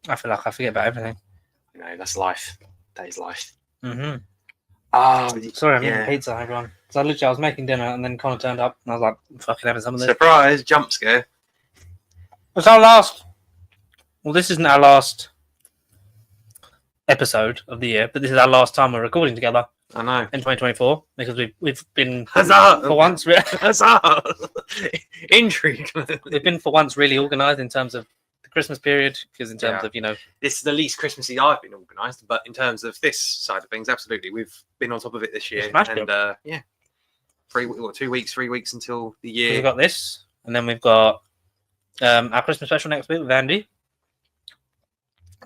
I feel like I forget about everything. You know, that's life. That is life. Mm-hmm. Oh, Sorry, I'm eating pizza, everyone. So I was making dinner, and then Connor turned up, and I was like, I'm fucking having some of this. Surprise, jump scare. It's our last. Well, this isn't our last episode of the year, but this is our last time we're recording together I know. in 2024 because we've been Huzzah! for once. Huzzah! Intrigue. We've been for once really organised in terms of the Christmas period, because in terms of this is the least Christmassy I've been organised, but in terms of this side of things, absolutely, we've been on top of it this year. And 3 weeks until the year. We've got this, and then we've got our Christmas special next week with Andy.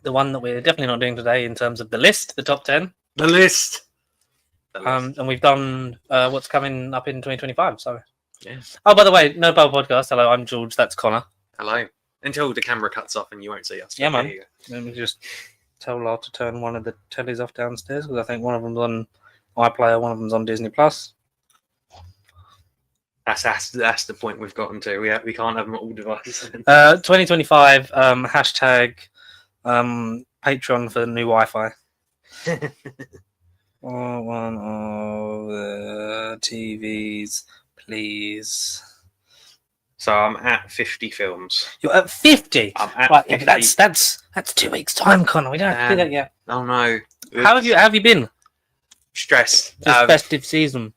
The one that we're definitely not doing today in terms of the list, the top 10. The list. And we've done what's coming up in 2025. So, yeah. Oh, by the way, No Bubble Podcast. Hello, I'm George. That's Connor. Hello. Until the camera cuts off and you won't see us. Yeah, man. Let me just tell Lar to turn one of the tellies off downstairs because I think one of them's on iPlayer, one of them's on Disney Plus. That's the point we've gotten to. We can't have them at all devices. 2025 hashtag Patreon for new Wi-Fi. One of the TVs, please. So I'm at 50 films. You're at 50. I'm at right, 50. That's 2 weeks time, Connor. We don't have to do that yet. Oh no. How have you been? Stressed. This festive season.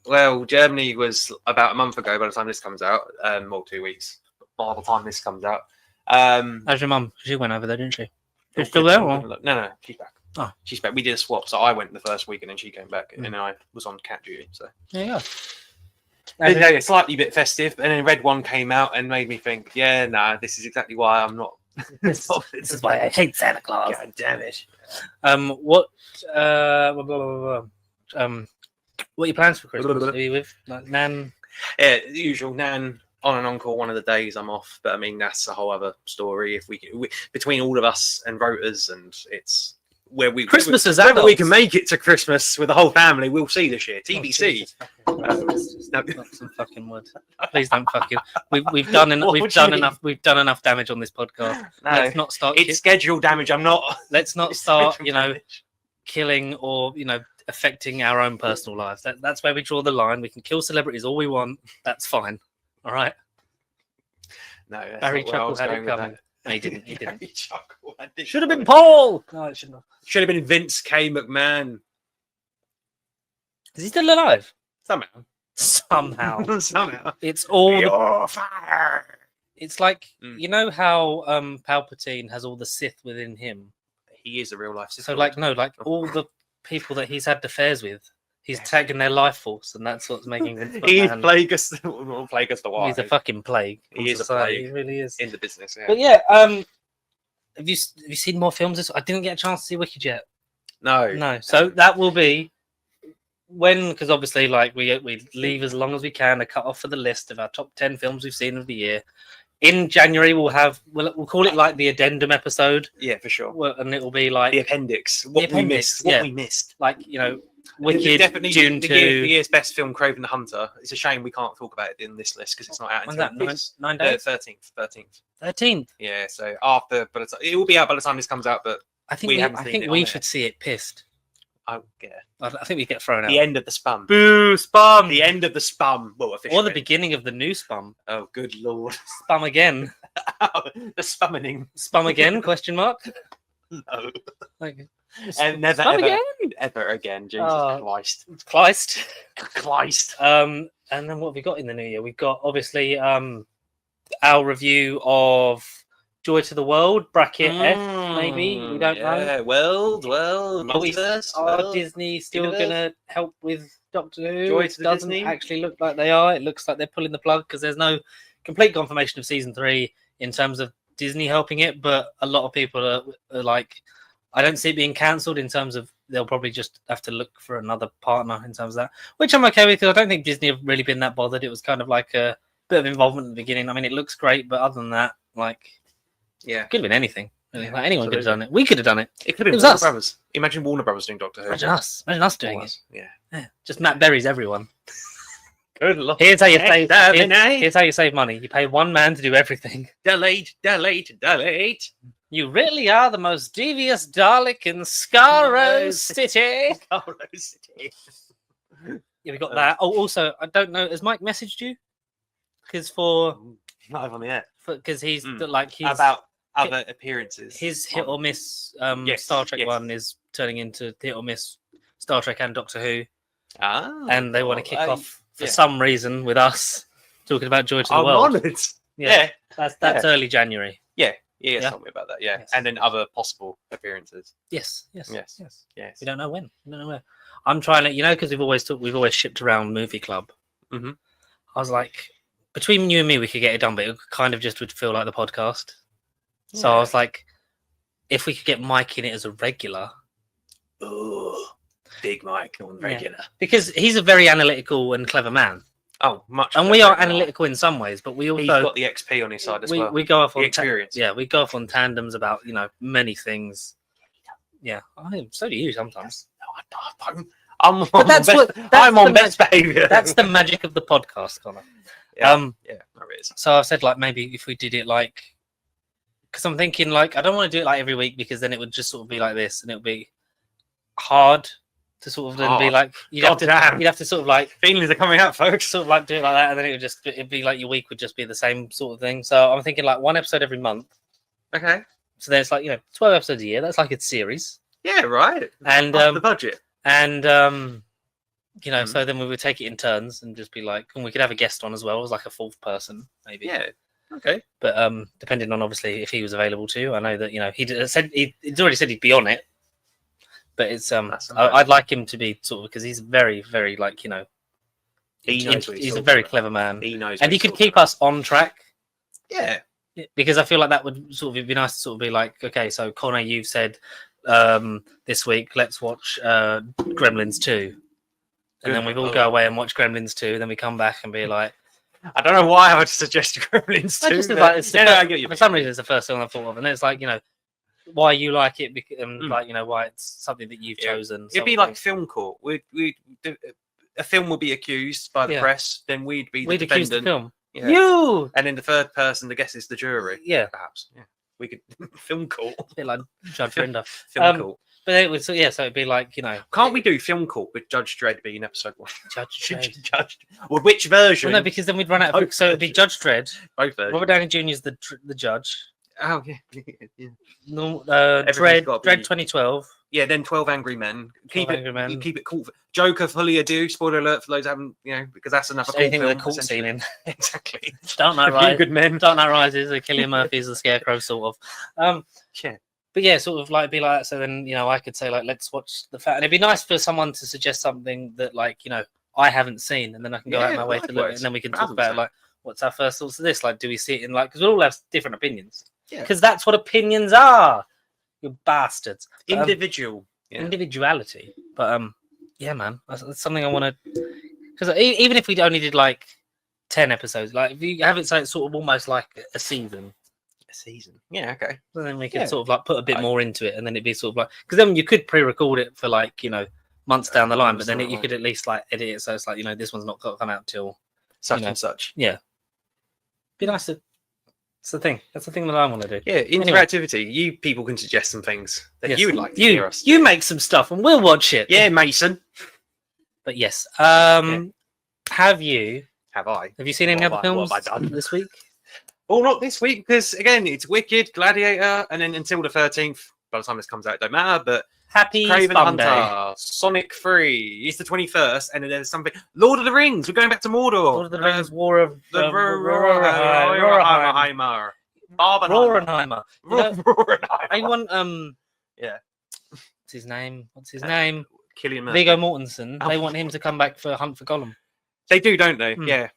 Well, Germany was about a month ago by the time this comes out. Or 2 weeks by the time this comes out. How's your mum? She went over there, didn't she? She's still there? Or? No, she's back. Oh, she's back. We did a swap, so I went the first week and then she came back, and then I was on cat duty. So yeah. Yeah, slightly bit festive, and then Red One came out and made me think, this is exactly why I'm not. This is why I hate Santa Claus. God damn it. What are your plans for Christmas? Are you with Nan? Yeah, the usual Nan on and on call one of the days I'm off, but I mean that's a whole other story. If we between all of us and voters, and it's where we Christmas is whether we can make it to Christmas with the whole family, we'll see this year. TBC. Not some fucking wood. Please don't fucking. We've done enough. We've done enough damage on this podcast. No, let's not start. It's scheduled damage. I'm not. Let's not start. Killing or affecting our own personal lives. That's where we draw the line. We can kill celebrities all we want. That's fine. All right. No, Barry Chuckle had it coming. No, he didn't. Should have been Paul. No, it shouldn't have. Should have been Vince K. McMahon. Is he still alive? Somehow. Somehow. It's all your fire. It's like you know how Palpatine has all the Sith within him. He is a real life Sith. So all the people that he's had affairs with, he's taken their life force, and that's what's making him. He's Plagueis the Wise. He's a fucking plague. He is a plague. He really is in the business. Yeah. But yeah, have you seen more films? I didn't get a chance to see Wicked yet. No. So that will be because obviously, we leave as long as we can to cut off for the list of our top 10 films we've seen of the year. In January, we'll call it like the addendum episode. Yeah, for sure. And it will be like the appendix. What we missed. Like Wicked, definitely June 2. The year's best film, Craven the Hunter. It's a shame we can't talk about it in this list because it's not out until 9 days. 13th. Yeah, so after, but it will be out by the time this comes out. But I think we should see it pissed. I think we get thrown out. The end of the spum. Boo, spum. The end of the spum. Well, officially. Or the beginning of the new spum. Oh, good lord. Spum again. The spummening. Spum again? Question mark. No. And never ever again. Jesus Christ. Christ. And then what have we got in the new year? We've got obviously our review of Joy to the World, bracket F, maybe. We don't know. Multiverse. Are Disney still going to help with Doctor Who? Joy It to doesn't Disney. actually look like they are. It looks like they're pulling the plug because there's no complete confirmation of season 3 in terms of Disney helping it. But a lot of people are like, I don't see it being cancelled in terms of they'll probably just have to look for another partner in terms of that, which I'm okay with because I don't think Disney have really been that bothered. It was kind of like a bit of involvement at the beginning. I mean, it looks great, but other than that, could have been anything. Really. Anyone could have done it. We could have done it. It could have been Warner Brothers. Imagine Warner Brothers doing Doctor Who. Imagine us doing it. Yeah. Just Matt Berry's everyone. Good luck. Here's how you save. Here's how you save money. You pay one man to do everything. Delete. You really are the most devious Dalek in Skaro City. Skaro City. Yeah, we got that. Oh, also, I don't know. Has Mike messaged you? Because not over me yet. Because he's about other appearances. His hit or miss Yes, Star Trek yes. one is turning into hit or miss Star Trek and Doctor Who, and they want to kick off for some reason with us talking about Joy to the I'm World. honoured. Yeah, that's early January. Yeah, Yeah. tell me about that. Yeah, Yes. and then other possible appearances. Yes. Yes. We don't know when. We don't know where. I'm trying to, because we've always shipped around Movie Club. Mm-hmm. I was like, between you and me, we could get it done, but it kind of just would feel like the podcast. So I was like, if we could get Mike in it as a regular. Oh, big Mike on regular. Because he's a very analytical and clever man. Oh, much. And we are analytical in some ways, but we also... He's got the XP on his side as well. We go off on... experience. we go off on tandems about, many things. Yeah, so do you sometimes. No, I don't. I'm I'm on best behaviour. That's the magic of the podcast, Connor. Yeah, it is. So I've said, maybe if we did it because I'm thinking, I don't want to do it every week because then it would just sort of be like this and it would be hard to sort of then be you'd have to sort of feelings are coming out, folks. Sort of do it like that, and then it'd be like your week would just be the same sort of thing. So I'm thinking one episode every month. Okay. So there's 12 episodes a year. That's like a series. Yeah, right. And the budget. And so then we would take it in turns and just be and we could have a guest on as well as a fourth person, maybe. Yeah. Okay. But depending on obviously if he was available too. I know that he'd already said he'd be on it. But it's I'd like him to be sort of because he's very, very he's a very clever man. He knows, and he could keep us on track. Yeah. Because I feel like that would sort of be nice to sort of be okay, so Connor, you've said this week let's watch Gremlins 2, and then we all go away and watch Gremlins 2. Then we come back and be like, I don't know why I would suggest Gremlins 2. I get you. For some reason, it's the first thing I thought of, and then it's why you like it, why it's something that you've chosen. It'd be like film court. A film would be accused by the press, then we'd be the defendant. Accuse the film. Yeah. You! And then the third person, the guess is the jury. Yeah. Perhaps. Yeah. We could film court. A bit like Judge Dredd. Film court. But it would, so it'd be Can't we do film court with Judge Dredd being episode 1? Judge Dredd. Well, which version? Well, no, because then we'd run out of... So it'd be Judge Dredd. Both versions. Robert Downey Jr. is the judge. Oh, yeah. Dredd 2012. Yeah, then 12 Angry Men. Keep it cool. Joker fully ado. Spoiler alert for those who haven't, because that's another cool anything film. with a court scene in. Exactly. Dark Knight Rises. Good Men. Dark Knight Rises. Cillian Murphy's the Scarecrow, sort of. Yeah. But yeah, sort of be like that. So then, I could say let's watch the fact, and it'd be nice for someone to suggest something that I haven't seen, and then I can go out of my way to look, and then we can talk about what's our first thoughts of this? Do we see it in because we all have different opinions. Yeah. Because that's what opinions are. You bastards. Individuality. But yeah, man, that's something I want to. Because even if we only did 10 episodes, if you have it sort of almost like a season. Yeah, okay. Then we could sort of put a bit more into it, and then it'd be sort of because then you could pre-record it for months down the line, but then you could at least edit it so it's this one's not got to come out till such and such. Yeah, be nice to. That's the thing. That's the thing that I want to do. Yeah, interactivity. Anyway. You people can suggest some things that you would like to hear us. You make some stuff and we'll watch it. Yeah, Mason. But yes, have you? Have I? Have you seen any other films what have I done this week? Well, not this week because again, it's Wicked, Gladiator, and then until the 13th. By the time this comes out, it don't matter. But Happy Craven Sunday. Hunter, Sonic 3. It's the 21st, and then there's something. Lord of the Rings. We're going back to Mordor. Lord of the Rings, War of the Rohirrim. Rohirrim. Anyone? Yeah. What's his name? Cillian Murphy. Viggo Mortensen. They want him to come back for Hunt for Gollum. They do, don't they? Yeah.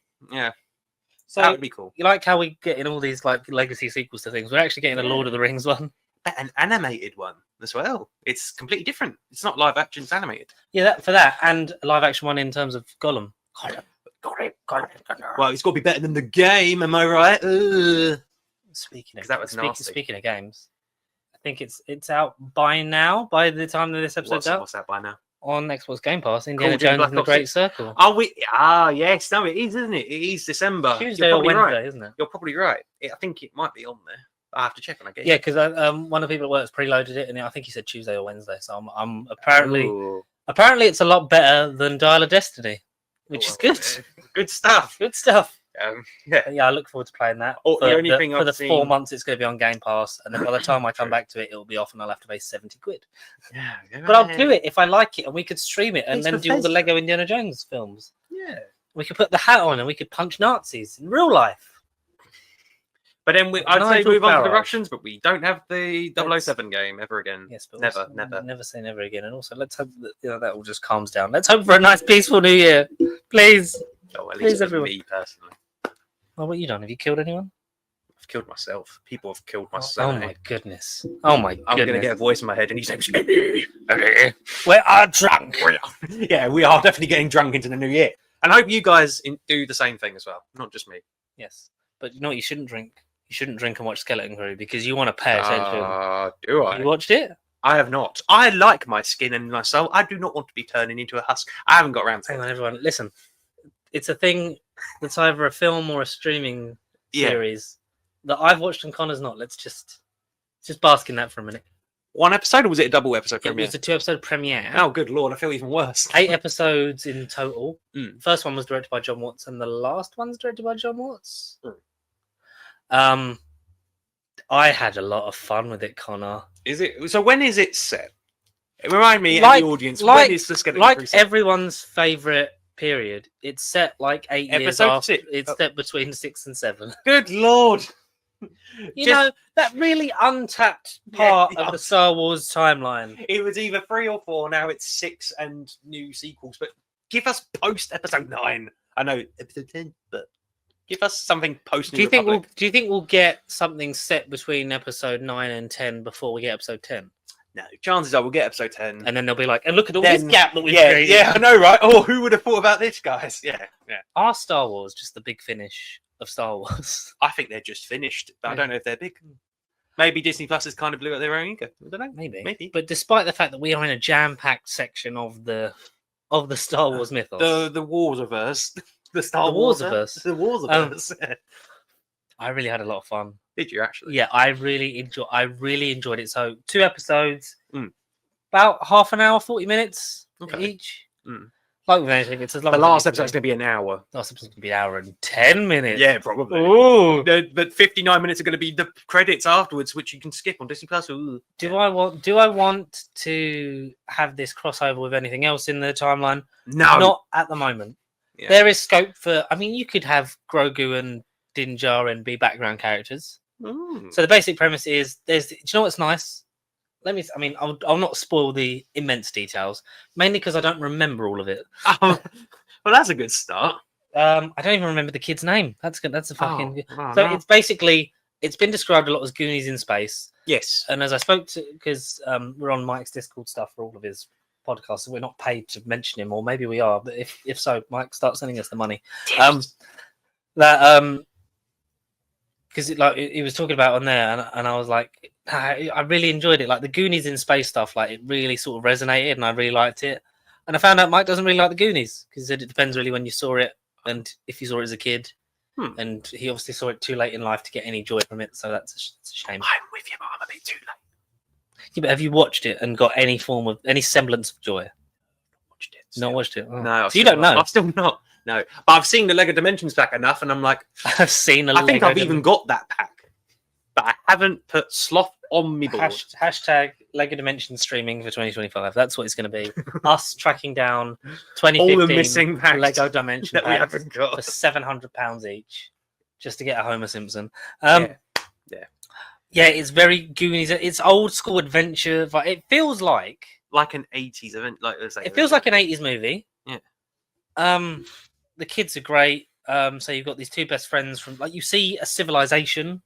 So that would be cool. You like how we get in all these legacy sequels to things? We're actually getting a Lord of the Rings one. An animated one as well. It's completely different. It's not live action, it's animated. Yeah, for that, and a live action one in terms of Gollum. Well, it's got to be better than the game, am I right? Speaking of games, I think it's out by now. By the time that this episode's out, what's that by now? On Xbox Game Pass, Indiana Jones and the Great Circle. Yes, no, it is, isn't it? It is December. Tuesday or Wednesday, right. Isn't it? You're probably right. I think it might be on there. I have to check on that game. Yeah, because one of the people at work's preloaded it, and I think he said Tuesday or Wednesday. So I'm apparently it's a lot better than Dial of Destiny, which is good. Good stuff. Good stuff. Yeah. But yeah, I look forward to playing that. The only thing for I've the seen... 4 months it's going to be on Game Pass, and then by the time I come back to it, it'll be off, and I'll have to pay £70. Yeah, but I'll do it if I like it, and we could stream it, and It's then do Bethesda. all the Lego Indiana Jones films. Yeah. We could put the hat on, and we could punch Nazis in real life. But then I'd say Nigel move on to the Farage. Russians, but we don't have the 007 game ever again. Yes, but Never, also, never. never say never again. And also, let's hope that that all just calms down. Let's hope for a nice, peaceful New Year, please. Oh, at Please, least everyone. me personally. Well, what have you done? Have you killed anyone? I've killed myself. People have killed my Oh son. my goodness! Oh my goodness! I'm going to get a voice in my head and he's like, We are drunk. yeah, we are definitely getting drunk into the new year. And I hope you guys do the same thing as well, not just me. Yes, but you know what? You shouldn't drink. You shouldn't drink and watch Skeleton Crew because you want to pay attention. Do I? You watched it? I have not. I like my skin and my soul. I do not want to be turning into a husk. I haven't got around to Hang it. on, everyone. Listen, it's a thing that's either a film or a streaming series that I've watched and Connor's not. Let's just bask in that for a minute. One episode, or was it a double episode It premiere? was a 2-episode premiere. Oh, good lord, I feel even worse. 8 episodes in total. Mm. First one was directed by John Watts, and the last one's directed by John Watts. Mm. I had a lot of fun with it, Connor. Is it? So when is it set? Remind me, Like- and the audience, like- when is the Skeleton Like Crew set? everyone's favorite period, it's set like 8 years Episode after. 6. It's set between 6 and 7. Good lord. You Just- know, that really untapped part Yeah, of the Star Wars timeline. It was either 3 or 4, now it's 6 and new sequels, but give us post episode 9. I know episode 10, but give us something post Do you think we'll get something set between episode 9 and 10 before we get episode 10? No, chances are we'll get episode 10. And then they'll be like, and look at all this Then- gap that we've yeah, created. yeah, I know, right? Oh, who would have thought about this, guys? Yeah. Are Star Wars just the big finish of Star Wars? I think they're just finished, but I Yeah. don't know if they're big. Maybe Disney Plus has kind of blew out their own ego. I don't know. Maybe. But despite the fact that we are in a jam-packed section of the Star Wars mythos, The Warsaverse. The Star The Wars. Warsaverse. The Warsaverse. I really had a lot of fun. Did you actually? Yeah, I really enjoyed it. So 2 episodes, Mm. about half an hour, 40 minutes Okay. each. Mm. Like with anything, it's as long The as last it needs to episode's going to be an hour. be. Last episode's going to be an hour and 10 minutes. Yeah, probably. Ooh. But 59 minutes are going to be the credits afterwards, which you can skip on Disney Plus. Ooh. Do I want to have this crossover with anything else in the timeline? No. Not at the moment. Yeah. There is scope for. I mean, you could have Grogu and Din Djarin be background characters. Ooh. So the basic premise is there's. Do you know what's nice? I'll not spoil the immense details, mainly because I don't remember all of it. Well, that's a good start. I don't even remember the kid's name. That's good. That's a fucking. Oh, So no. it's basically it's been described a lot as Goonies in space. Yes. And as I spoke to, because we're on Mike's Discord stuff for all of his podcasts, so we're not paid to mention him, or maybe we are. But if so, Mike, start sending us the money. Because like he was talking about on there, and I was like, I really enjoyed it. Like the Goonies in space stuff, like it really sort of resonated, and I really liked it. And I found out Mike doesn't really like the Goonies because he said it depends really when you saw it and if you saw it as a kid. And he obviously saw it too late in life to get any joy from it, so that's a shame. I'm with you, but I'm a bit too late. Yeah, but have you watched it and got any form of any semblance of joy? Watched it. Not watched it. Oh. No, so you don't know. I've still not. No, but I've seen the Lego Dimensions pack enough, and I'm like, I've seen. I think I've even got that pack, but I haven't put Sloth on me board. Hashtag Lego Dimensions streaming for 2025. That's what it's going to be. Us tracking down 2015 All the missing packs Lego Dimension that we packs haven't for got. £700 each, just to get a Homer Simpson. Yeah. Yeah, it's very Goonies. It's old school adventure. But it feels like Like an 80s event, like it feels like an 80s movie. Yeah. The kids are great. So you've got these 2 best friends from like you see a civilization.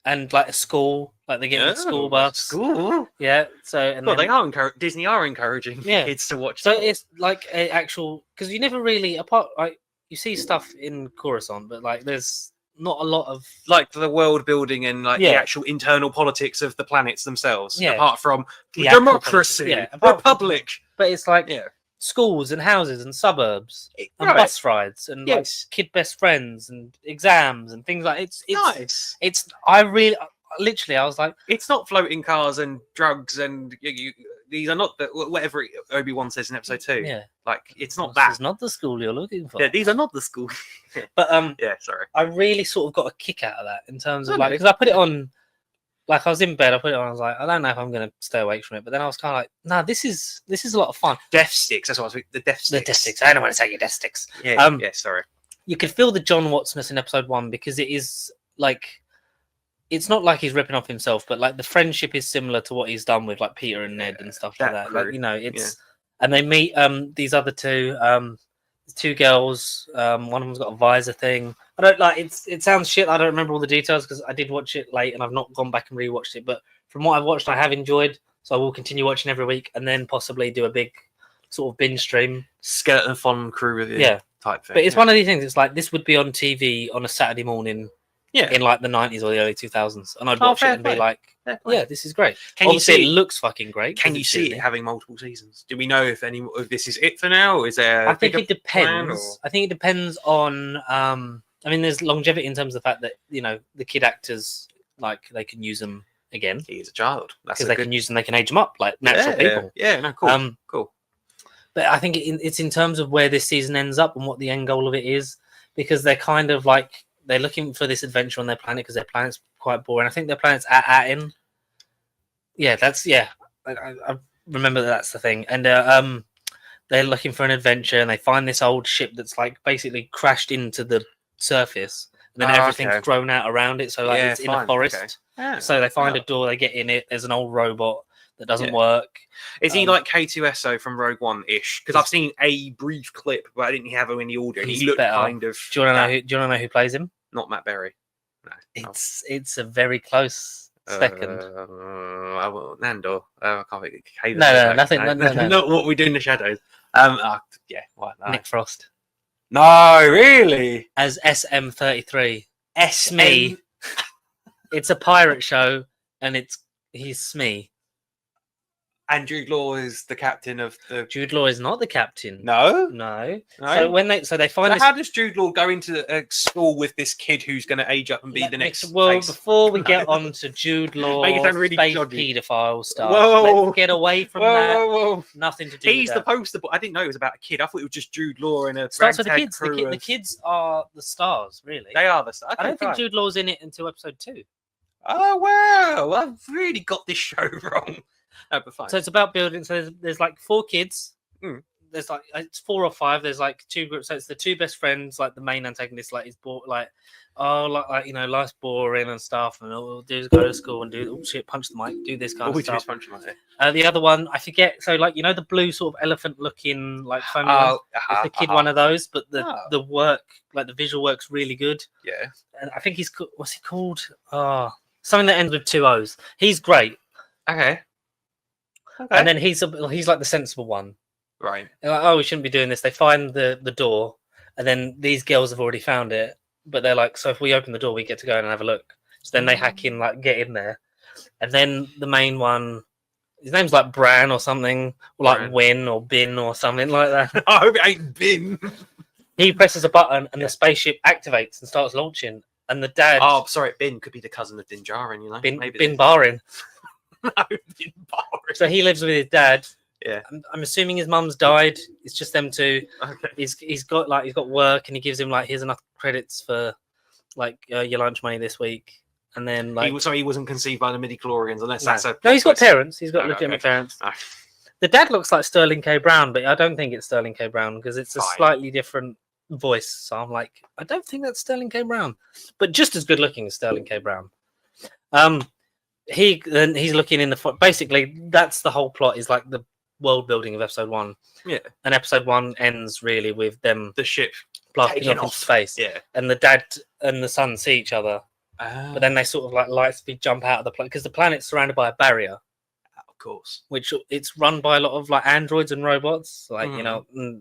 And like a school, like they get on a school bus. School. Yeah. So and Well, then, they are Disney are encouraging Yeah. kids to watch. so that. it's like an actual because you never really apart like you see stuff in Coruscant, but like there's not a lot of like the world building and like the Yeah. actual internal politics of the planets themselves. Yeah. Apart from The actual democracy, politics, yeah, apart from- republic. but it's like Yeah. schools and houses and suburbs and Right. bus rides and like Yes. kid best friends and exams and things like it's Nice. I really literally I was like, It's not floating cars and drugs and these are not the whatever Obi-Wan says in episode 2. yeah, Like it's not this that. is not the school you're looking for. Yeah, these are not the school. But Yeah, sorry. I really sort of got a kick out of that in terms of Okay. like because I put it on. Like I was in bed, I put it on. I was like, I don't know if I'm going to stay awake from it. But then I was kind of like, nah, this is a lot of fun. Death sticks. That's what I was thinking. The death sticks. The death sticks. I don't want to say your death sticks. Yeah. Yeah. Sorry. You could feel the John Wattsness in episode 1 because it is like, it's not like he's ripping off himself, but like the friendship is similar to what he's done with like Peter and Ned and stuff like that. Like it's and they meet these other two girls. One of them's got a visor thing. I don't like it sounds shit. I don't remember all the details because I did watch it late and I've not gone back and rewatched it. But from what I've watched, I have enjoyed. So I will continue watching every week and then possibly do a big sort of binge stream. Skeleton Fun crew with type thing. But it's one of these things. It's like this would be on TV on a Saturday morning. Yeah. In like the 90s or the early 2000s, and I'd watch it and be like, "Yeah, this is great." Obviously, it looks fucking great. Can you see it having multiple seasons? Do we know if this is it for now, or is there? I think it depends. I think it depends on. I mean, there's longevity in terms of the fact that the kid actors like they can use them again. He is a child because they can use them. They can age them up like natural people. Yeah, no, cool. Cool. But I think it's in terms of where this season ends up and what the end goal of it is, because they're kind of like. They're looking for this adventure on their planet because their planet's quite boring. I think their planet's Atin. Yeah, I remember that's the thing. And they're looking for an adventure and they find this old ship that's like basically crashed into the surface. And then everything's grown out around it. So like it's in a forest. Okay. Yeah. So they find a door, they get in it. There's an old robot that doesn't work. Is he like K2SO from Rogue One-ish? Because I've seen a brief clip, but I didn't have him in the audio. And he looked kind of... Do you want to know who plays him? Not Matt Berry. No. It's a very close second. Nando. I can't think. No, nothing. No. Not what we do in the shadows. Nick Frost. No, really. As SM33. Smee. It's a pirate show, and he's Smee. And Jude Law is the captain of the. Jude Law is not the captain. No. So they find. How does Jude Law go into a school with this kid who's going to age up and be the next? Well, before we get on to Jude Law, really space paedophile stuff. Let's get away from that. Nothing to do. He's the poster boy. I didn't know it was about a kid. I thought it was just Jude Law and a. Starts with the kids. The kids are the stars, really. They are the stars. I don't think Jude Law's in it until episode 2. Oh wow! I've really got this show wrong. No, but fine. So it's about building. So there's like 4 kids. There's like it's 4 or 5. There's like 2 groups. So it's the 2 best friends. Like the main antagonist, like is life's boring and stuff, and all do is go to school and do punch the mic, do this kind of stuff. Punch the mic. The other one, I forget. So like the blue sort of elephant looking like phone. It's the kid one of those, but the work, like the visual work's really good. Yeah. And I think what's he called? Something that ends with 2 O's. He's great. Okay. And then he's like the sensible one. Right. They're like, we shouldn't be doing this. They find the door, and then these girls have already found it. But they're like, so if we open the door, we get to go in and have a look. So then they hack in, like, get in there. And then the main one, his name's like Bran or something, or like Win or Bin or something like that. I hope it ain't Bin. He presses a button and the spaceship activates and starts launching. And the dad... Oh, sorry, Bin could be the cousin of Din Djarin, Bin Barin. No, Din Barin. So he lives with his dad. Yeah. I'm assuming his mum's died. It's just them 2. Okay. He's got work, and he gives him like, here's enough credits for like your lunch money this week. And then like he wasn't conceived by the midi-chlorians unless that's a... No, he's got parents. He's got legitimate parents. Oh. The dad looks like Sterling K. Brown, but I don't think it's Sterling K. Brown because it's a slightly different voice. So I'm like, I don't think that's Sterling K. Brown, but just as good looking as Sterling K. Brown. He's looking in the... Basically, that's the whole plot, is like the world building of episode 1. Yeah. And episode 1 ends really with them... The ship blasting off into space. Yeah. And the dad and the son see each other. But then they sort of like light speed jump out of the planet because the planet's surrounded by a barrier. course. which it's run by a lot of like androids and robots. Like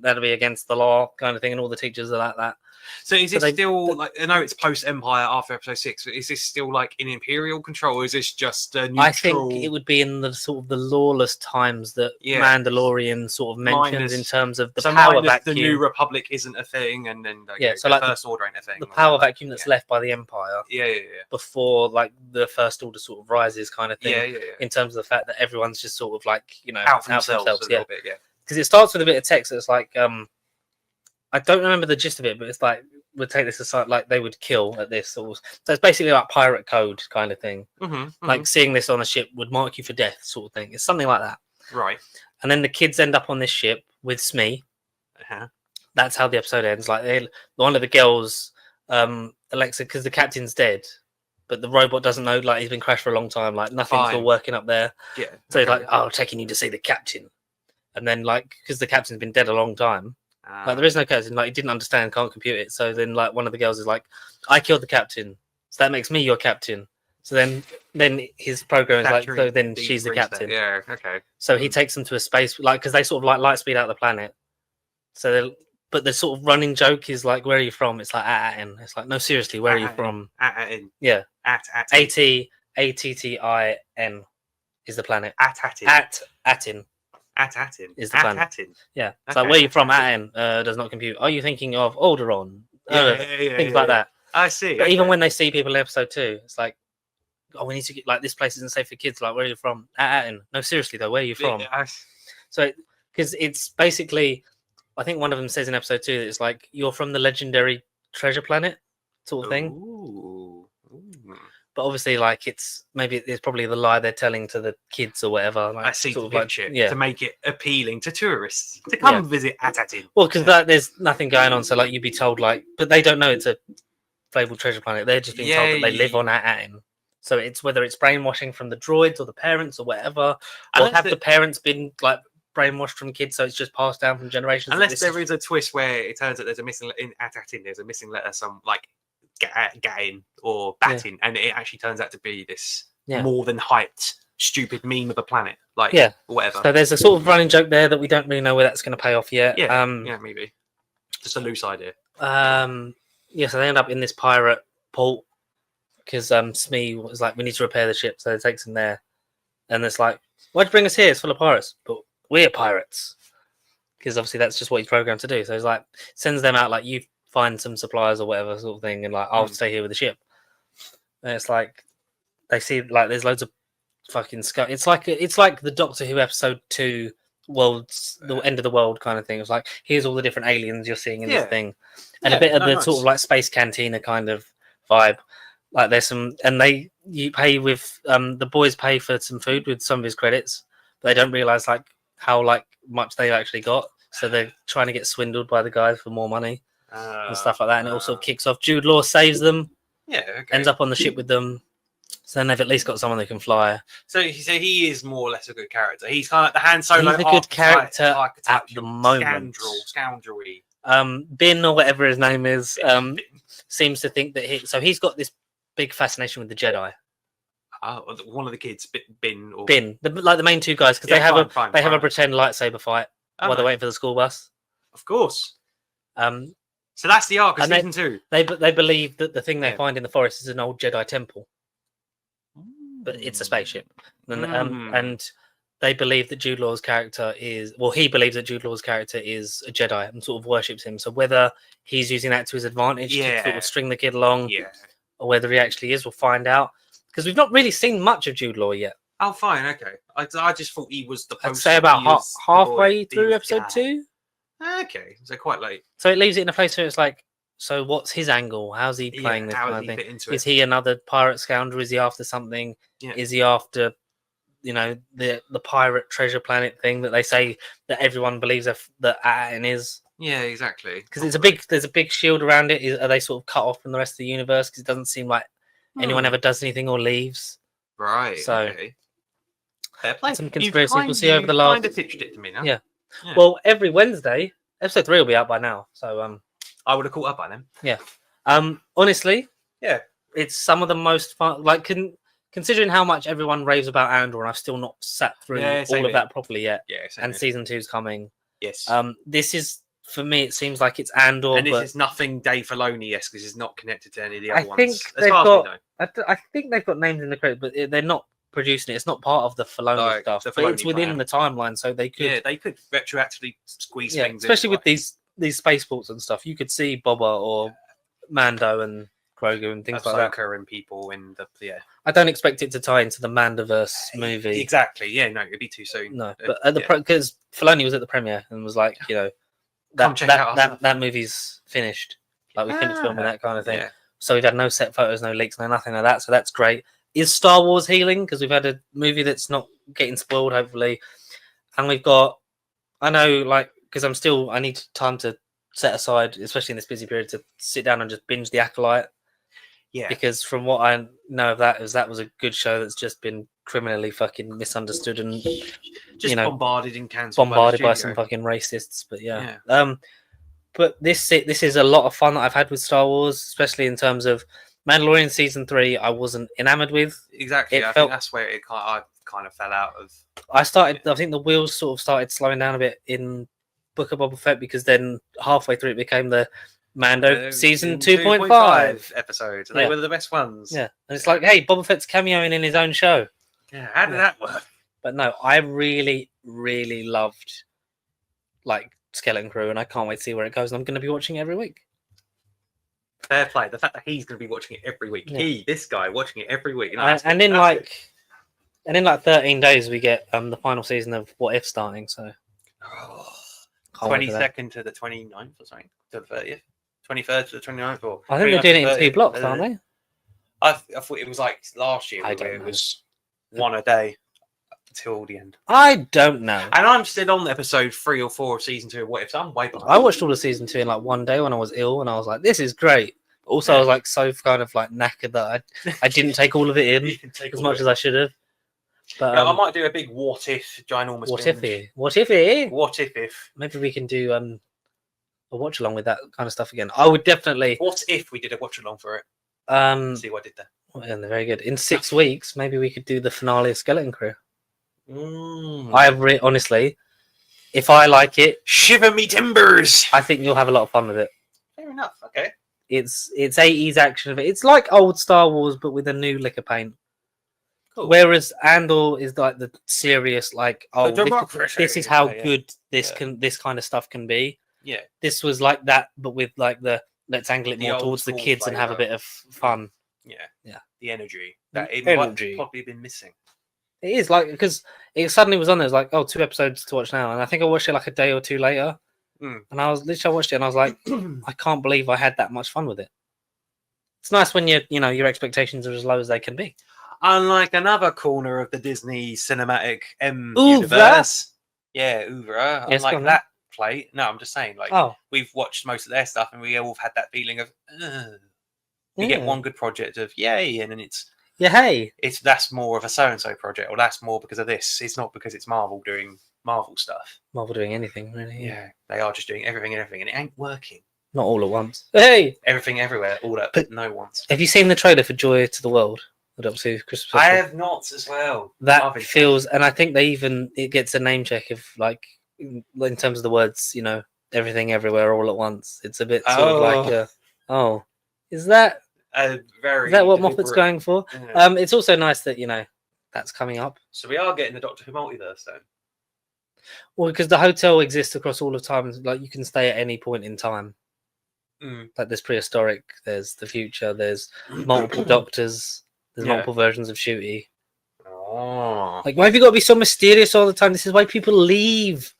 that'll be against the law kind of thing, and all the teachers are like that. So is this still like, I know it's post Empire after episode 6, but is this still like in Imperial control, or is this just a neutral? I think it would be in the sort of the lawless times that Mandalorian sort of mentions in terms of the power vacuum. The New Republic isn't a thing, and then so like the First Order ain't a thing. The power vacuum that's left by the Empire. Yeah. Before like the First Order sort of rises, kind of thing. Yeah. In terms of the fact that everyone's just sort of like out for themselves a little bit. Yeah. Because it starts with a bit of text that's like I don't remember the gist of it, but it's like would take this aside, like they would kill at this sort of. So it's basically like pirate code kind of thing. Like seeing this on a ship would mark you for death, sort of thing. It's something like that, right? And then the kids end up on this ship with Smee. That's how the episode ends. Like one of the girls, Alexa, because the captain's dead, but the robot doesn't know. Like he's been crashed for a long time. Like nothing's all working up there. Yeah. So he's like, "Oh, taking you to see the captain," and then like because the captain's been dead a long time. Like there is no captain, like he didn't understand, can't compute it. So then like one of the girls is like, I killed the captain, so that makes me your captain. So then his program is like, so then she's the captain. Yeah, okay. So he takes them to a space, like because they sort of like light speed out the planet. So but the sort of running joke is like, where are you from? It's like Atin. It's like, no, seriously, where are you from? Atin. Yeah. Atin. Attin is the planet. Atin. Atin is the planet. Atin. Yeah. It's like, where are you from? Atin does not compute. Are you thinking of Alderaan? Things like that. I see. But even when they see people in episode 2, it's like, oh, we need to get like this place isn't safe for kids. Like, where are you from? Atin. No, seriously though, where are you from? So, because it's basically, I think one of them says in episode 2 that it's like you're from the legendary treasure planet, sort of thing. Ooh. But obviously, like it's probably the lie they're telling to the kids or whatever. Like, I see, sort of to make it appealing to tourists to come visit Atin. Well, because there's nothing going on, so like you'd be told like, but they don't know it's a fabled treasure planet. They're just being told that they live on Atin. So it's whether it's brainwashing from the droids or the parents or whatever, or have the parents been like brainwashed from kids, so it's just passed down from generations. Unless there is a twist where it turns out there's a missing in Atin, there's a missing letter, some like Gatin or Batin, and it actually turns out to be this more than hyped stupid meme of a planet, like whatever. So there's a sort of running joke there that we don't really know where that's going to pay off yet. Maybe just a loose idea. So they end up in this pirate port because Smee was like, we need to repair the ship, so it takes them there, and it's like, why'd you bring us here? It's full of pirates, but we're pirates, because obviously that's just what he's programmed to do. So he's like, sends them out like, you find some suppliers or whatever sort of thing, and like, I'll stay here with the ship. And it's like they see like there's loads of fucking scum. It's like the Doctor Who episode 2 worlds, the end of the world kind of thing. It's like, here's all the different aliens you're seeing in this thing, and a bit of the sort of like space cantina kind of vibe. Like there's some, and you pay with the boys pay for some food with some of his credits, but they don't realize like how like much they actually got. So they're trying to get swindled by the guys for more money. And stuff like that, and it all sort of kicks off. Jude Law saves them, ends up on the ship with them, so then they've at least got someone who can fly. So he is more or less a good character. He's kind of like the Han Solo. He's a good character at the moment. Scoundrelly. Bin or whatever his name is, seems to think that he's got this big fascination with the Jedi. Oh, one of the kids, Bin, like the main two guys, because they have a pretend lightsaber fight while they're waiting for the school bus. Of course. So that's the arc of season 2. They believe that the thing they find in the forest is an old Jedi temple, but it's a spaceship. And they believe that Jude Law's character he believes that Jude Law's character is a Jedi and sort of worships him. So whether he's using that to his advantage to sort of string the kid along, or whether he actually is, we'll find out. Because we've not really seen much of Jude Law yet. Oh, fine, okay. I just thought he was the. I'd say about halfway through episode 2. Okay, so quite late. So it leaves it in a place where it's like, so what's his angle? How's he playing this kind of thing? Is he another pirate scoundrel? Is he after something? Is he after, the pirate treasure planet thing that they say that everyone believes that Atin is? Yeah, exactly. Because there's a big shield around it. Are they sort of cut off from the rest of the universe? Because it doesn't seem like anyone ever does anything or leaves. Right. So okay. Fair play. Some conspiracies we'll see over the last. Kind of pitched it to me now. Yeah. Well, every Wednesday, episode 3 will be out by now. So I would have caught up by then. Yeah. Honestly, yeah, it's some of the most fun. Like, considering how much everyone raves about Andor, and I've still not sat through all of that properly yet. Yeah, and season 2's coming. Yes. This is, for me, it seems like it's Andor, and this but is nothing Dave Filoni-esque because it's not connected to any of the other I ones. think As they've far got. as we know. I think they've got names in the credits, but they're not producing it. It's not part of the Filoni Like, stuff. the But it's Filoni within plan. the timeline, so they could. Yeah, they could retroactively squeeze Yeah, things especially in. with these spaceports and stuff. You could see Boba or Mando and Grogu and things like that. Ahsoka and people in the I don't expect it to tie into the Mandoverse movie. Exactly. Yeah, no, it'd be too soon. No, but at the because Filoni was at the premiere and was like, that movie's finished. Like we finished filming that kind of thing. Yeah. So we've had no set photos, no leaks, no nothing like that. So that's great. Is Star Wars healing? Because we've had a movie that's not getting spoiled, hopefully, and we've got. I know, like, because I need time to set aside, especially in this busy period, to sit down and just binge The Acolyte. Yeah. Because from what I know of that was a good show that's just been criminally fucking misunderstood and just bombarded and cancelled. Bombarded by some fucking racists. But yeah. But this is a lot of fun that I've had with Star Wars, especially in terms of Mandalorian season 3. I wasn't enamored with. Exactly. I think that's where I kind of fell out of. I think the wheels sort of started slowing down a bit in Book of Boba Fett, because then halfway through it became the Mando season 2.5 episodes. They were the best ones. Yeah, and it's like, hey, Boba Fett's cameoing in his own show. Yeah, how did that work? But no, I really, really loved like Skeleton Crew, and I can't wait to see where it goes. And I'm going to be watching it every week. Fair play. The fact that he's going to be watching it every week. Yeah. This guy watching it every week. And in like 13 days, we get the final season of What If starting. So 22nd to the 29th or something, to the 30th. 23rd to the 29th, or I think they're doing it in 2 blocks, aren't they? I thought it was like last year. It was one a day till the end. I don't know. And I'm still on episode 3 or 4 of season 2 of What If. So I'm way behind. I watched all of season 2 in like one day when I was ill, and I was like, "This is great." But also, I was like so kind of like knackered that I didn't take all of it in as much as I should have. But I might do a big what if ginormous. What binge. if? What if? What if? Maybe we can do a watch along with that kind of stuff again. I would definitely. What if we did a watch along for it? See what I did there. Well, they're very good. In 6 weeks, maybe we could do the finale of Skeleton Crew. Honestly, if I like it, shiver me timbers. I think you'll have a lot of fun with it. Fair enough. Okay. It's 80s action of it. It's like old Star Wars, but with a new lick of paint. Cool. Whereas Andor is like the serious, like, this is how good this kind of stuff can be. Yeah. This was like that, but with like let's angle it more towards the kids and have a bit of fun. Yeah. The energy that it might probably been missing. It is like, because it suddenly was on there. It was like, 2 episodes to watch now, and I think I watched it like a day or 2 later. And I watched it, and I was like, I can't believe I had that much fun with it. It's nice when your expectations are as low as they can be. Unlike another corner of the Disney cinematic universe. Yeah, Oeuvre. Yes, unlike that plate. No, I'm just saying, like, we've watched most of their stuff, and we all have had that feeling of, we get one good project of yay, and then that's more of a so-and-so project, or that's more because of this. It's not because it's Marvel doing Marvel stuff. Marvel doing anything, really. Yeah, they are just doing everything, and it ain't working. Not all at once. Hey! Everything, everywhere, all at no once. Have you seen the trailer for Joy to the World? Christmas special? I have not as well. That feels, and I think it gets a name check of, like, in terms of the words, everything, everywhere, all at once. It's a bit sort of like, is that what Moffat's going for? Yeah. It's also nice that that's coming up. So we are getting the Doctor Who multiverse then. Well, because the hotel exists across all of time, like you can stay at any point in time. Like there's prehistoric, there's the future, there's multiple doctors, there's multiple versions of Shooty. Like, why have you got to be so mysterious all the time? This is why people leave.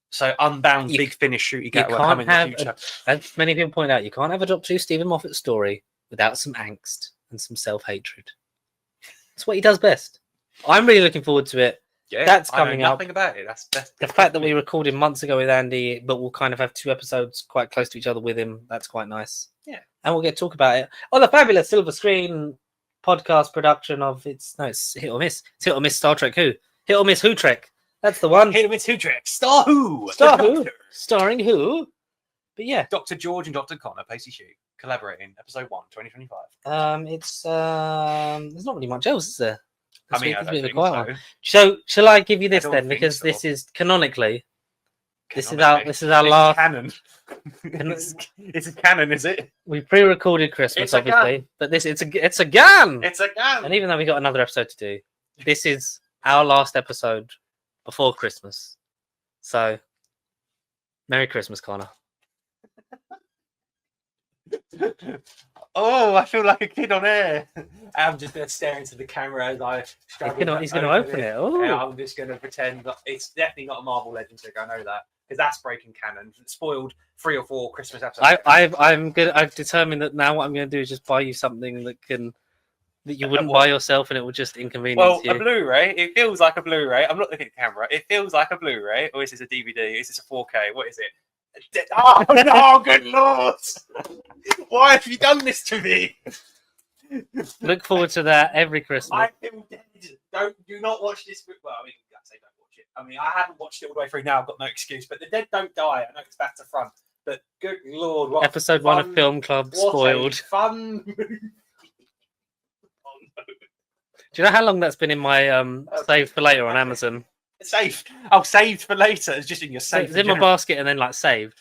So Unbound, Big Finish, Shooty Gatwa coming in the future. As many people point out, you can't have a Doctor Who Stephen Moffat story without some angst and some self-hatred. That's what he does best. I'm really looking forward to it. Yeah, that's coming up. Nothing about it. That's the fact that we recorded months ago with Andy, but we'll kind of have 2 episodes quite close to each other with him. That's quite nice. Yeah, and we'll get to talk about it on the fabulous Silver Screen podcast production of it's Hit or Miss. It's Hit or Miss Star Trek Who. Hit or Miss Who Trek. That's the one. Hit or Miss Who Trek. Star Who. Who. Starring who? But yeah, Dr. George and Dr. Connor, Pacey Shoot. collaborating? Episode 1, 2025. There's not really much else, is there? I mean, I It's a don't bit of a think quiet so. one. So, shall I give you this don't then? think Because so. this is canonically. This is This our last. canon. It's canon, is it? We pre-recorded Christmas, It's a obviously, but it's a gun. It's a canon. And even though we got another episode to do, this is our last episode before Christmas. So, Merry Christmas, Connor. Oh, I feel like a kid on air. I'm just going to stare into the camera as I struggle. He's going to open it. Oh, Yeah, I'm just going to pretend that it's definitely not a Marvel Legends trick. I know that because that's breaking canon. It spoiled 3 or 4 Christmas episodes. I've determined that now what I'm going to do is just buy you something that you wouldn't buy yourself, and it will just inconvenience you. A Blu-ray. It feels like a Blu-ray. I'm not looking at the camera. It feels like a Blu-ray, or is this a DVD? Is this a 4K? What is it? Oh no! Good lord! Why have you done this to me? Look forward to that every Christmas. I feel dead. Do not watch this. Well, I mean, I say don't watch it. I mean, I haven't watched it all the way through now. I've got no excuse. But the dead don't die. I know it's back to front. But good lord, what Episode 1 of Film Club spoiled. Fun. Do you know how long that's been in my save for later on Amazon? Saved. Oh, saved for later. It's just in your safe. It's in my basket and then like saved.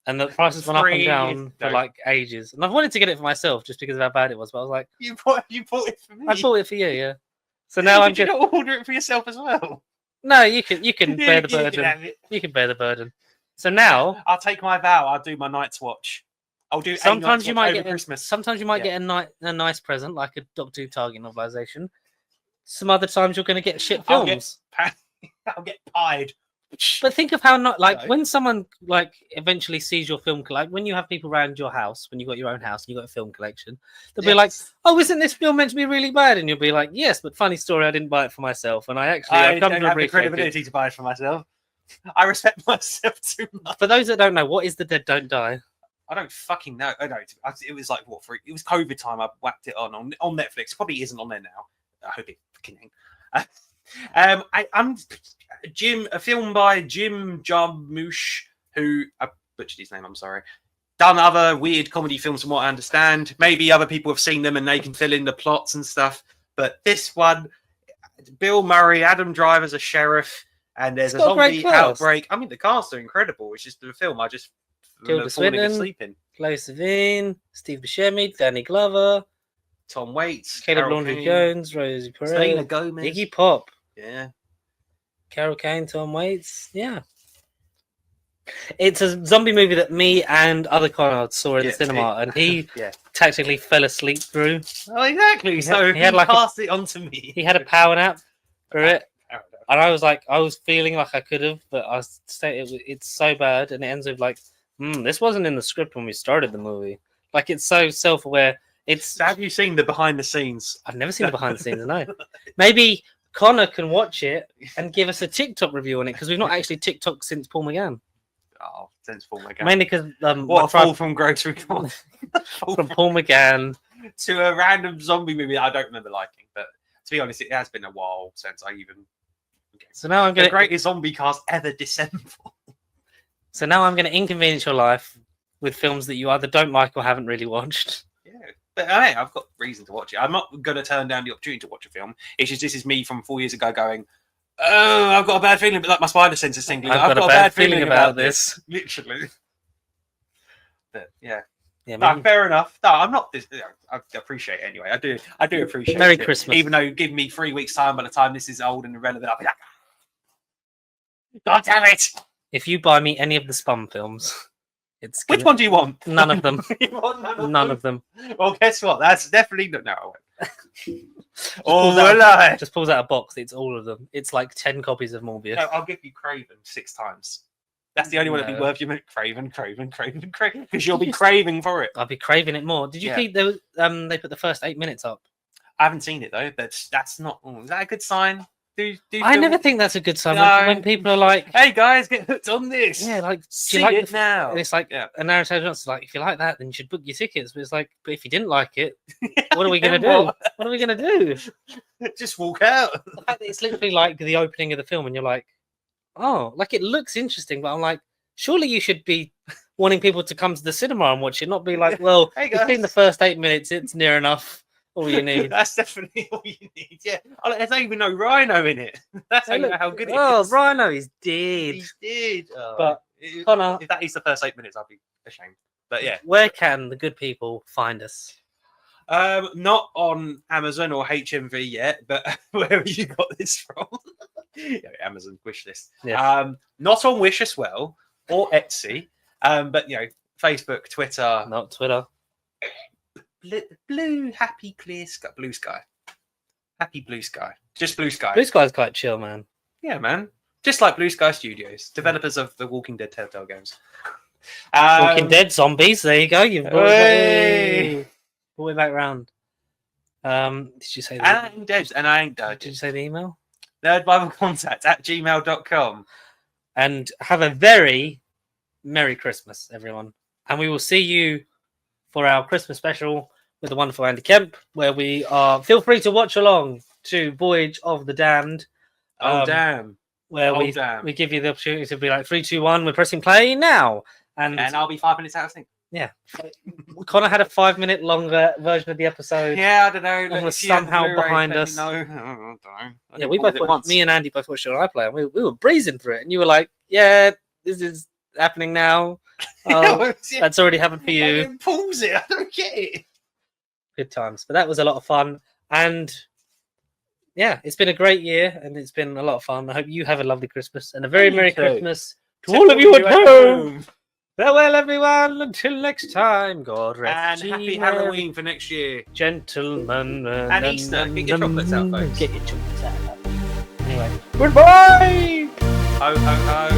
And the price has gone up and down for like ages. And I've wanted to get it for myself just because of how bad it was. But I was like, you bought it for me. I bought it for you, yeah. So now I'm Did you not order it for yourself as well? No, you can bear the burden. You can bear the burden. So now I'll take my vow. I'll do my Night's Watch. I'll do. Sometimes you might get Christmas. Sometimes you might get a nice present like a Doctor Who Target novelization. Some other times you're going to get shit films. I'll get pied. But think of how when someone like eventually sees your film, like when you have people around your house, when you got your own house and you got a film collection, they'll be like, "Oh, isn't this film meant to be really bad?" And you'll be like, "Yes, but funny story, I didn't buy it for myself, and I've come to have the credibility to buy it for myself. I respect myself too much." For those that don't know, what is The Dead Don't Die? I don't fucking know. I don't. It was like it was COVID time. I whacked it on Netflix. Probably isn't on there now. I hope it fucking ain't. I'm Jim, a film by Jim Jarmusch, who I butchered his name. I'm sorry. Done other weird comedy films, from what I understand. Maybe other people have seen them and they can fill in the plots and stuff. But this one, Bill Murray, Adam Driver's a sheriff, and there's a zombie outbreak. I mean, the cast are incredible. It's just the film I just Tilda Swinton, Chloe Sevigny, Steve Buscemi, Danny Glover, Tom Waits, Caleb Laundrie Jones, Rosie Perez, Selena Gomez, Iggy Pop. Yeah. Carol Kane, Tom Waits. Yeah. It's a zombie movie that me and other Conrads saw in the cinema, and he tactically fell asleep through. Oh, exactly. He had passed it on to me. He had a power nap for it. And I was feeling like I could have, but it's so bad. And it ends with like, this wasn't in the script when we started the movie. Like, it's so self-aware. Have you seen the behind the scenes? I've never seen the behind the scenes, no. Maybe Connor can watch it and give us a TikTok review on it, because we've not actually TikTok since Paul McGann. Oh, since Paul McGann. Mainly because what a fall from grace we got. From Paul McGann to a random zombie movie that I don't remember liking. But to be honest, it has been a while since I even. So now I'm going the greatest zombie cast ever dissembled. So now I'm going to inconvenience your life with films that you either don't like or haven't really watched. Yeah. But hey, I've got reason to watch it. I'm not going to turn down the opportunity to watch a film. It's just this is me from 4 years ago going, oh, I've got a bad feeling, but like my spider sense is tingling. I've got a bad feeling about this. Literally. But yeah. Yeah, fair enough. No, I'm not this. I appreciate it anyway. I do appreciate Merry it. Christmas. Even though give me 3 weeks time by the time this is old and irrelevant, I'll be like, God damn it. If you buy me any of the Spum films, which one do you want? None of them. You want none of them. Well, guess what? That's definitely no. I won't. Just pulls out a box. It's all of them. It's like 10 copies of Morbius. No, I'll give you Craven 6 times. That's the only one that'd be worth you. Craven, because you'll be craving for it. I'll be craving it more. Did you think they put the first 8 minutes up? I haven't seen it though. That's not. Is that a good sign? I never think that's a good sign when people are like, "Hey guys, get hooked on this." Yeah, like see you like it now. And it's like a narrative. It's like, if you like that, then you should book your tickets. But it's like, but if you didn't like it, what are we gonna do? What are we gonna do? Just walk out. The fact that it's literally like the opening of the film, and you're like, oh, like it looks interesting, but I'm like, surely you should be wanting people to come to the cinema and watch it, not be like, well, Hey, you've seen the first 8 minutes, it's near enough. All you need. That's definitely all you need. Yeah. Oh, there's not even no Rhino in it. That's how you know how good it Oh, is. Rhino is dead. He did. Oh, But, Connor, if that is the first 8 minutes, I'd be ashamed. But yeah. where can the good people find us? Not on Amazon or HMV yet, but where have you got this from? Yeah, Amazon wishlist. Yeah. Not on Wish as well or Etsy. But Facebook, Twitter. Not Twitter. Blue, happy, clear sky, blue sky. Happy blue sky. Just blue sky. Blue Sky's quite chill, man. Yeah, man. Just like Blue Sky Studios, developers of the Walking Dead Telltale games. Walking Dead zombies. There you go. You've brought it back round. Did you say And I ain't dead, and I ain't dead. Did you say the email? nerdbiblecontact@gmail.com. And have a very Merry Christmas, everyone. And we will see you for our Christmas special with the wonderful Andy Kemp, where we are. Feel free to watch along to Voyage of the Damned. Damn. Where we give you the opportunity to be like 3, 2, 1. We're pressing play now, and I'll be 5 minutes out of sync. Yeah, Connor had a 5-minute longer version of the episode. Yeah, I don't know. And was somehow behind us. No, I don't know. Yeah, we both watched, me and Andy both watched it on iPlayer, and we were breezing through it, and you were like, "Yeah, this is happening now. Oh, that's already happened for you." Pause it. I don't get it. Good times, but that was a lot of fun, and yeah, it's been a great year, and it's been a lot of fun. I hope you have a lovely Christmas and a very Merry Christmas to all of you at home. Farewell, everyone. Until next time, God rest. And happy Halloween for next year, gentlemen. And Easter. Get your chocolates out, folks. Get your chocolates out. Anyway, goodbye. Ho ho ho.